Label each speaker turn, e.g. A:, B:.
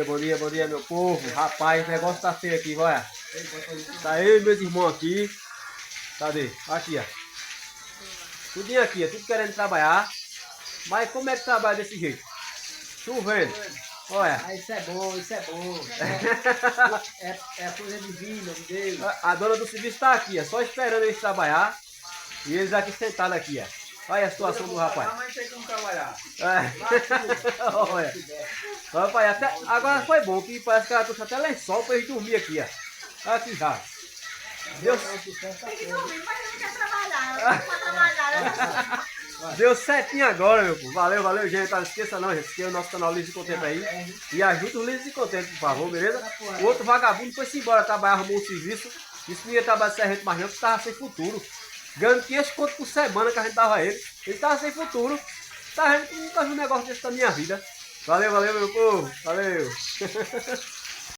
A: Bom dia, meu povo. Rapaz, o negócio tá feio aqui, olha. Tá eu e meus irmãos aqui. Cadê? Aqui, ó. Tudinho aqui, ó. Tudo querendo trabalhar. Mas como é que trabalha desse jeito? Chovendo. Olha.
B: Ah, isso é bom, isso é bom. É a coisa divina de Deus.
A: A dona do serviço tá aqui, ó. Só esperando eles trabalhar. E eles aqui sentados aqui, ó. Olha a situação do rapaz.
C: Mas tem como trabalhar.
A: Olha. Rapaz, até, agora foi bom que parece que ela trouxe até lençol pra gente dormir aqui, ó. Aqui já. Deus,
D: Tem que dormir, mas eu não quero trabalhar. Eu não quero trabalhar.
A: deu certinho agora, meu povo. Valeu, valeu, gente. Não esqueça não, gente. Inscreva no nosso canal Livres e Contente aí. E ajuda o Livres e Contente, por favor, beleza? O outro vagabundo foi-se embora trabalhar, arrumou um serviço. Disse que não ia trabalhar sem a gente mais não, porque tava sem futuro. Ganhando 500 conto por semana que a gente dava a ele. Ele tava sem futuro. Tá, a gente nunca viu um negócio desse na minha vida. Valeu, valeu, meu povo. Valeu.